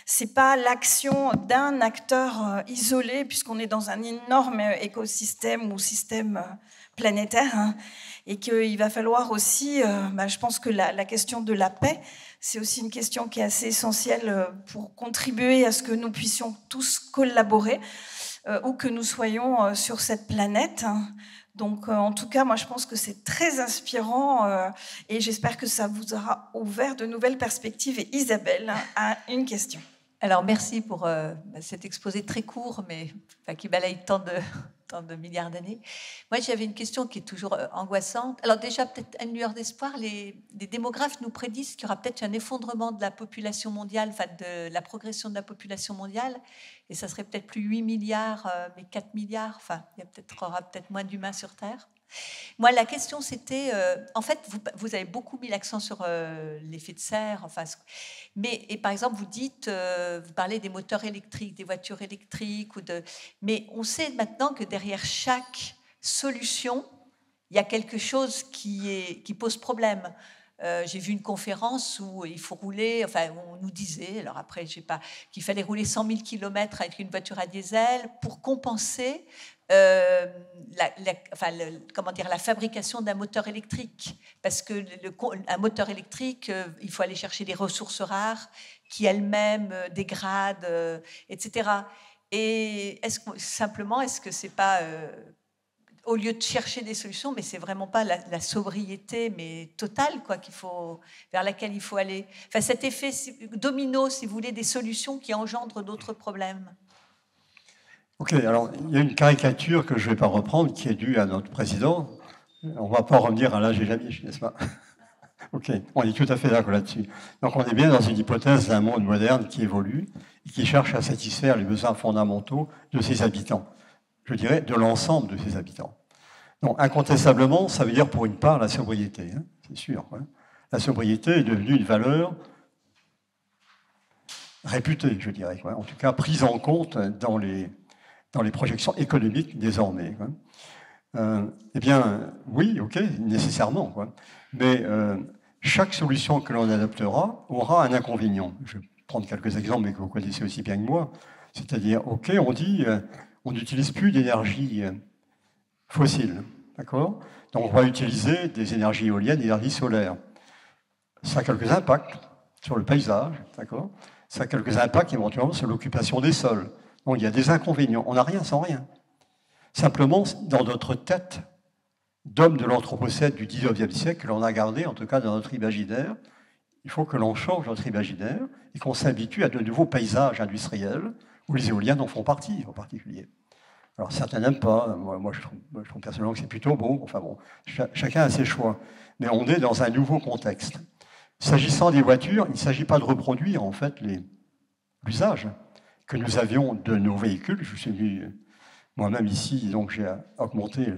C'est pas l'action d'un acteur isolé, puisqu'on est dans un énorme écosystème ou système planétaire, hein, et qu'il va falloir aussi, je pense que la question de la paix, c'est aussi une question qui est assez essentielle pour contribuer à ce que nous puissions tous collaborer, où que nous soyons sur cette planète. Donc, en tout cas, moi, je pense que c'est très inspirant et j'espère que ça vous aura ouvert de nouvelles perspectives. Et Isabelle a une question. Alors, merci pour cet exposé très court, mais qui balaye tant de milliards d'années. Moi, j'avais une question qui est toujours angoissante. Alors déjà, peut-être une lueur d'espoir, les démographes nous prédisent qu'il y aura peut-être un effondrement de la population mondiale, de la progression de la population mondiale, et ça serait peut-être plus 8 milliards, mais 4 milliards, il y aura peut-être moins d'humains sur Terre. Moi, la question, c'était... en fait, vous avez beaucoup mis l'accent sur l'effet de serre, et par exemple, vous dites, vous parlez des moteurs électriques, des voitures électriques, mais on sait maintenant que derrière chaque solution, il y a quelque chose qui pose problème. J'ai vu une conférence où il faut rouler, enfin on nous disait, alors après je sais pas, qu'il fallait rouler 100 000 km avec une voiture à diesel pour compenser la fabrication d'un moteur électrique. Parce que un moteur électrique, il faut aller chercher des ressources rares qui elles-mêmes dégradent, etc. Et est-ce que c'est pas, au lieu de chercher des solutions, mais c'est vraiment pas la sobriété, mais totale, quoi, vers laquelle il faut aller. Enfin, cet effet domino, si vous voulez, des solutions qui engendrent d'autres problèmes. Ok, alors il y a une caricature que je ne vais pas reprendre qui est due à notre président. On ne va pas revenir à l'âge et la vie, n'est-ce pas? Ok, on est tout à fait d'accord là-dessus. Donc on est bien dans une hypothèse d'un monde moderne qui évolue et qui cherche à satisfaire les besoins fondamentaux de ses habitants. Je dirais de l'ensemble de ses habitants. Donc incontestablement, ça veut dire pour une part la sobriété, hein, c'est sûr. Hein. La sobriété est devenue une valeur réputée, je dirais, quoi. En tout cas prise en compte dans les projections économiques désormais. Eh bien, oui, ok, nécessairement. Quoi. Mais chaque solution que l'on adoptera aura un inconvénient. Je vais prendre quelques exemples, mais que vous connaissez aussi bien que moi. C'est-à-dire, ok, on dit, on n'utilise plus d'énergie fossile, d'accord? Donc, on va utiliser des énergies éoliennes, des énergies solaires. Ça a quelques impacts sur le paysage, d'accord? Ça a quelques impacts éventuellement sur l'occupation des sols. Donc, il y a des inconvénients. On n'a rien sans rien. Simplement, dans notre tête d'homme de l'Anthropocène du 19e siècle, on a gardé, en tout cas dans notre imaginaire, il faut que l'on change notre imaginaire et qu'on s'habitue à de nouveaux paysages industriels où les éoliennes en font partie, en particulier. Alors, certains n'aiment pas. Moi, je trouve personnellement que c'est plutôt beau. Enfin bon, chacun a ses choix. Mais on est dans un nouveau contexte. S'agissant des voitures, il ne s'agit pas de reproduire, en fait, l'usage que nous avions de nos véhicules. Je suis venu moi-même ici, donc j'ai augmenté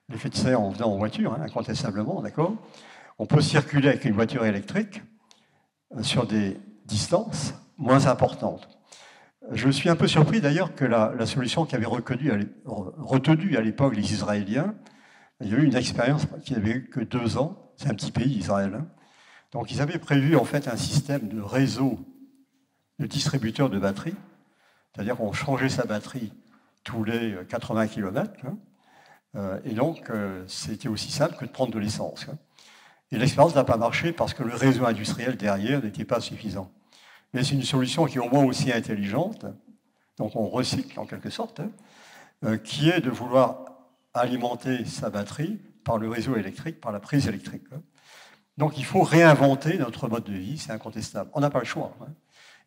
l'effet de serre en venant en voiture, hein, incontestablement, d'accord? On peut circuler avec une voiture électrique sur des distances moins importantes. Je suis un peu surpris d'ailleurs que la solution qu'avaient retenue à l'époque les Israéliens, il y a eu une expérience qui n'avait eu que 2 ans, c'est un petit pays, Israël. Hein. Donc ils avaient prévu en fait un système de réseau de distributeurs de batteries, c'est-à-dire qu'on changeait sa batterie tous les 80 km, hein, et donc c'était aussi simple que de prendre de l'essence. Hein. Et l'expérience n'a pas marché parce que le réseau industriel derrière n'était pas suffisant. Mais c'est une solution qui est au moins aussi intelligente, donc on recycle en quelque sorte, hein, qui est de vouloir alimenter sa batterie par le réseau électrique, par la prise électrique. Hein. Donc il faut réinventer notre mode de vie, c'est incontestable. On n'a pas le choix. Hein.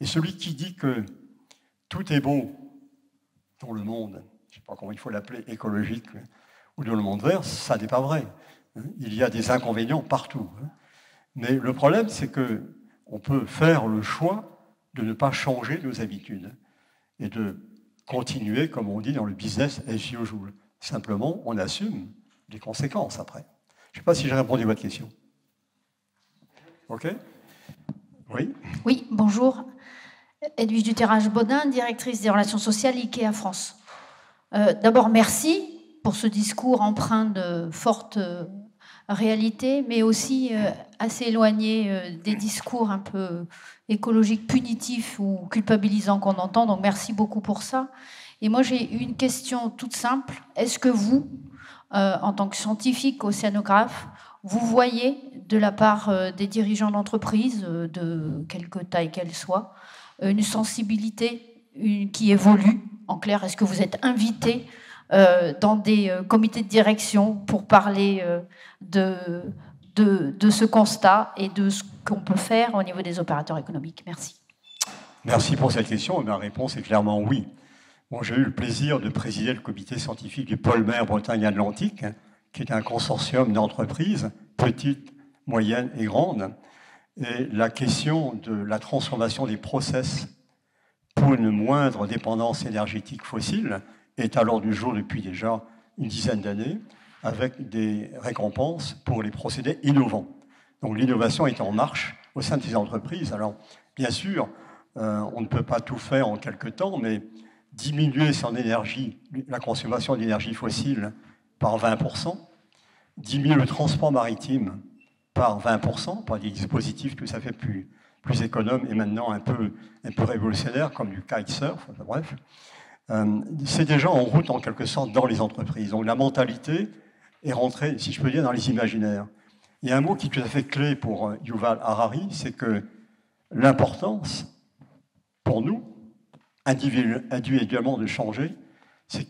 Et celui qui dit que tout est beau dans le monde, je ne sais pas comment il faut l'appeler, écologique, ou dans le monde vert, ça n'est pas vrai. Il y a des inconvénients partout. Hein. Mais le problème, c'est qu'on peut faire le choix de ne pas changer nos habitudes et de continuer, comme on dit dans le business as usual. Simplement, on assume les conséquences après. Je ne sais pas si j'ai répondu à votre question. OK? Oui? Oui, bonjour. Edwige Duterrage-Baudin, directrice des relations sociales IKEA France. D'abord, merci pour ce discours empreint de forte réalité, mais aussi assez éloigné des discours un peu écologiques punitifs ou culpabilisants qu'on entend. Donc, merci beaucoup pour ça. Et moi, j'ai une question toute simple. Est-ce que vous, en tant que scientifique, océanographe, vous voyez de la part des dirigeants d'entreprise, de quelque taille qu'elle soit, une sensibilité qui évolue? En clair, est-ce que vous êtes invité dans des comités de direction pour parler de ce constat et de ce qu'on peut faire au niveau des opérateurs économiques? Merci. Merci pour cette question. Ma réponse est clairement oui. Bon, j'ai eu le plaisir de présider le comité scientifique du pôle mer Bretagne-Atlantique, qui est un consortium d'entreprises, petites, moyennes et grandes. Et la question de la transformation des process pour une moindre dépendance énergétique fossile est à l'ordre du jour depuis déjà une dizaine d'années, avec des récompenses pour les procédés innovants. Donc l'innovation est en marche au sein de ces entreprises. Alors, bien sûr, on ne peut pas tout faire en quelques temps, mais diminuer son énergie, la consommation d'énergie fossile par 20%, diminuer le transport maritime par 20%, par des dispositifs tout à fait plus économes et maintenant un peu révolutionnaires, comme du kitesurf, enfin, bref. C'est déjà en route, en quelque sorte, dans les entreprises. Donc la mentalité est rentrée, si je peux dire, dans les imaginaires. Il y a un mot qui est tout à fait clé pour Yuval Harari, c'est que l'importance, pour nous, individuellement, de changer, c'est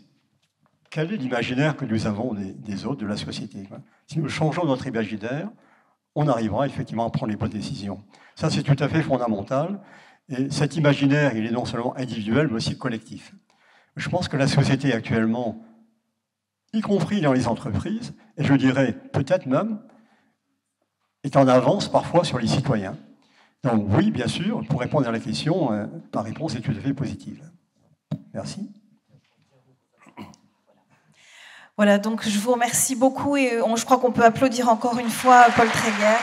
quel est l'imaginaire que nous avons des autres, de la société. Si nous changeons notre imaginaire, on arrivera effectivement à prendre les bonnes décisions. Ça, c'est tout à fait fondamental. Et cet imaginaire, il est non seulement individuel, mais aussi collectif. Je pense que la société actuellement, y compris dans les entreprises, et je dirais peut-être même, est en avance parfois sur les citoyens. Donc oui, bien sûr, pour répondre à la question, ma réponse est tout à fait positive. Merci. Voilà, donc je vous remercie beaucoup et je crois qu'on peut applaudir encore une fois Paul Tréguer.